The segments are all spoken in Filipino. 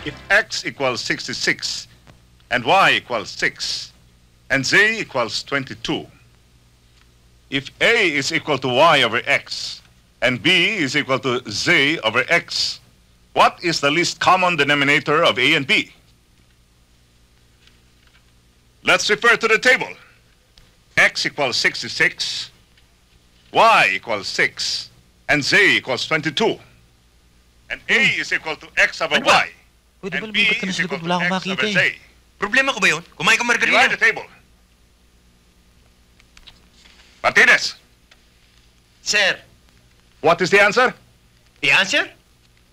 If x equals 66, and y equals 6, and z equals 22, if a is equal to y over x, and b is equal to z over x, what is the least common denominator of a and b? Let's refer to the table. X equals 66, y equals 6, and z equals 22. And a is equal to x over Ano ba? y, Pwede ba and b lumipat ka na is sa equal likod? Wala to akong x over makita z. eh. Problema ko ba yun? Kumain ka margarina. Divide the table. Martinez, Sir, what is the answer? the answer?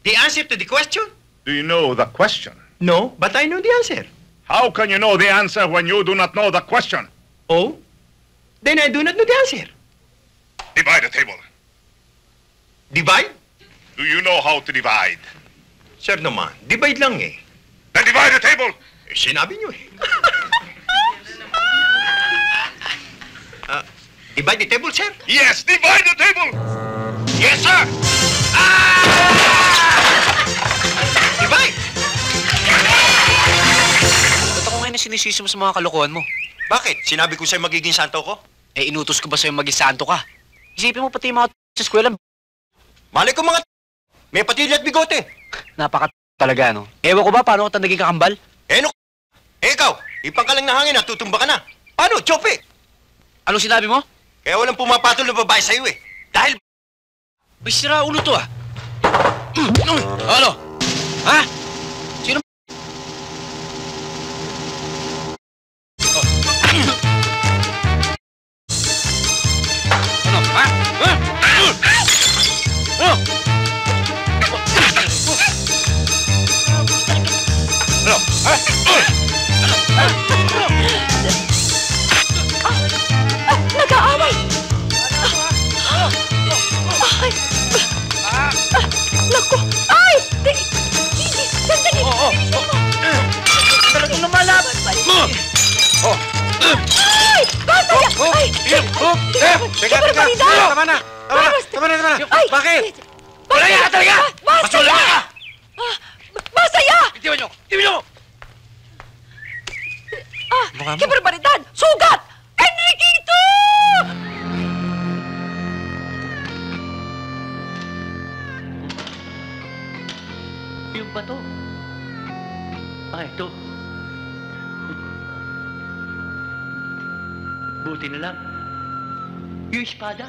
The answer to the question? Do you know the question? No, but I know the answer. How can you know the answer when you do not know the question? Oh? Then I do not know the answer. Divide the table. Divide? Do you know how to divide? Sir naman, divide lang eh. Then divide the table. Sinabi niyo eh. Divide the table, sir? Yes, divide the table. Yes, sir! Divide! Ba't ako ngayon na sinisisi mo sa mga kalokohan mo? Bakit? Sinabi ko sa'yo magiging santo ko? Eh, inutos ko ba sa'yo maging santo ka? Isipin mo pati yung mga sa eskwela, Malay ko mga may patilya at bigote. napaka talaga, no? Ewan ko ba paano ka naging kakambal? Ikaw, ipang ka lang na hangin at tutumba ka na. Paano, Chope? Anong sinabi mo? Kaya walang pumapatol na babae sa'yo eh. Dahil May sira ulo to, ah. Ano? Ha? Sino? Ano? Ha? Ha? Ano? Ano? Ha? Nag-aaway! Ay! Naku! Ay! Hindi! Sandali! Talagang lumalaban pa rin. Ay! Masaya! Ay! Teka! Tama na! Ay! Bakit? Masaya ka talaga! Masula ka! Masaya! Itiwan nyo! Itiwan nyo! Ah! Kibarbaridad! Sugat! Enriquito! Yung bato. Ito. Buti na lang. Yung espada.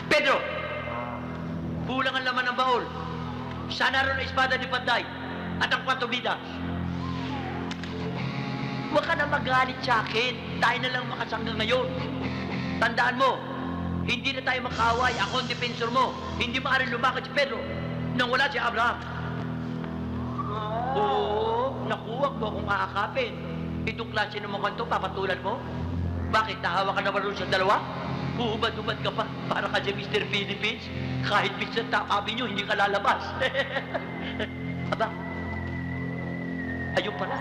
Pedro! Kulang ang laman ng baul. Sana ron ang espada ni Panday at ang patubida. Huwag ka na magalit sa akin. Tayo na lang makasangga ngayon. Tandaan mo, hindi na tayo makaway. Ako ang defensor mo. Hindi maaaring lumakad si Pedro nang wala si Abraham. Oo, nakuha mo akong aakapin. Itong klase ng mga kanto, papatulan mo? Bakit? Nahawa ka na ba rin sa dalawa? Huhubad-hubad ka pa para ka dyan Mr. Philippines? Kahit Mr. Top Avenue, hindi ka lalabas. Aba, ayun pala.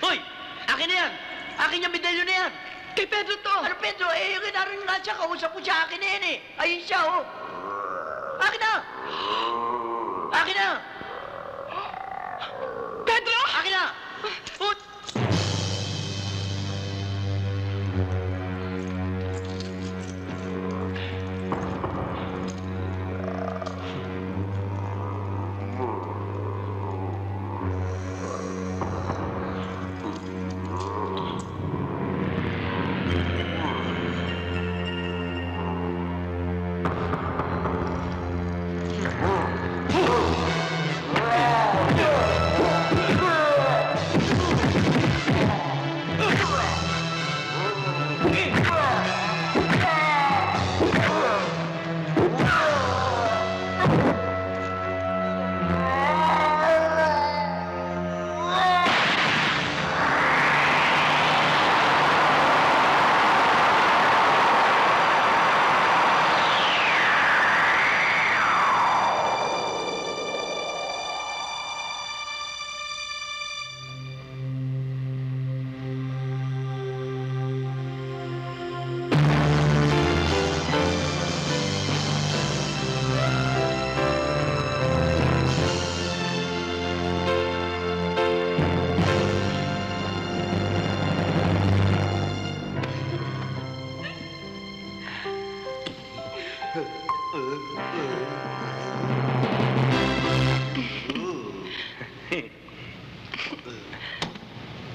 Hoy! Akin na yan! Akin yung medalyo na yan! Kay Pedro to! Ano Pedro? Eh, yung inarin nga siya, kausap ko siya, akin na yan eh! Ayun siya, oh! Akin na! Akin na! Pedro! Akin na! Oh!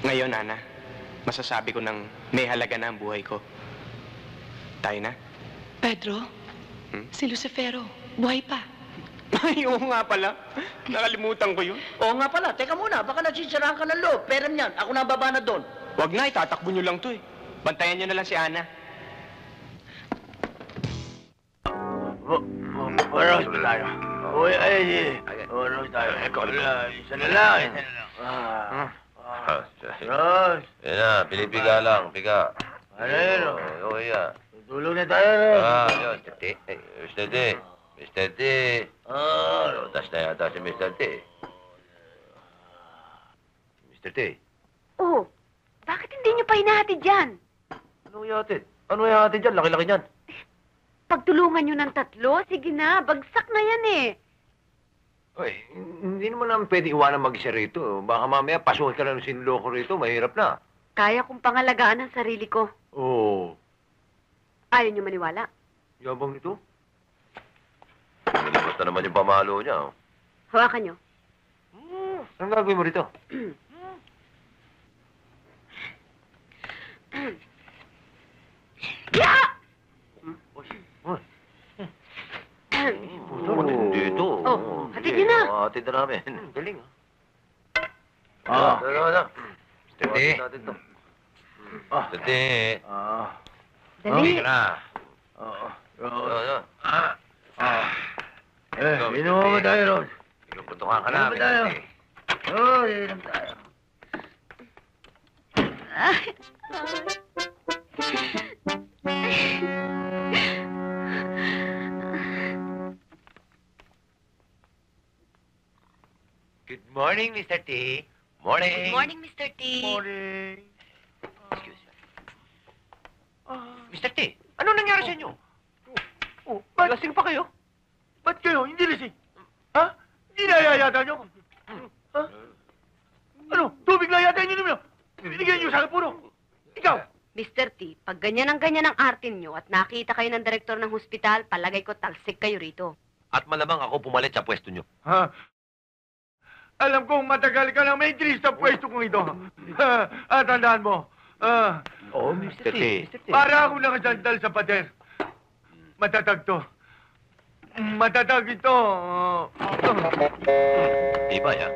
Ngayon, Ana, masasabi ko nang may halaga na ang buhay ko. Tayo na? Pedro, si Lucifero, buhay pa. Ay, oo nga pala. Nakalimutan ko yun. Oo nga pala, teka muna, baka nasisiraan ka ng loob. Pera niyan, ako na baba na doon. Wag na, itatakbo nyo lang to eh. Bantayan nyo na lang si Ana. Oras ba tayo? Uy, ay, oras tayo. Wala, isa na lang, isa na lang. Oras. Yan na, pinipiga lang, piga. Ano yun? Okay, yan. Tutulog na tayo. Yun, Mr. T. Mr. T. Lotas na yata si Mr. T. Mr. T. Oh, bakit hindi niyo pa hinahatid dyan? Anong yatid? Ano yatid dyan? Laki-laki dyan. Pagtulungan niyo ng tatlo, sige na, bagsak na yan eh. Uy, hindi naman namin pwede iwanan mag-isa rito. Baka mamaya pasukin ka lang ng sinuloko rito, mahirap na. Kaya kong pangalagaan ang sarili ko. Oo. Ayaw niyo maniwala. Yabang nito. Nilabas na naman yung pamalo niya. Oh. Hawakan niyo. Anong gagawin mo rito? Yeah! Dito. Oh, hatid niyo na. Hatid na namin. Galing, Ah. Ano? Steady. Natin to. Steady. Dali. Ka na. Inuwa mo tayo, Ron. Pinuputukan ka Inom namin. tayo. Steady. Inom tayo. Good morning, Mr. T. Morning. Good morning, Mr. T. Morning. Excuse me. Mr. T, ano nangyari sa inyo? Lasing pa kayo? Ba't kayo? Hindi lasing. Ha? Hindi nayayata nyo? Ha? Ano? Tubig na yata yung inom nyo? Binigyan nyo sa akin puro. Ikaw! Mr. T, pag ganyan ang artin niyo at nakita kayo ng direktor ng hospital, palagay ko talsik kayo rito. At malamang ako pumalit sa pwesto nyo. Ha? Alam kong matagal ka nang may increase sa pwesto kong ito. Tandaan mo. Oo, Mr. T. Para akong nakasandal sa pader. Matatag to. Matatag ito. Iba, ya?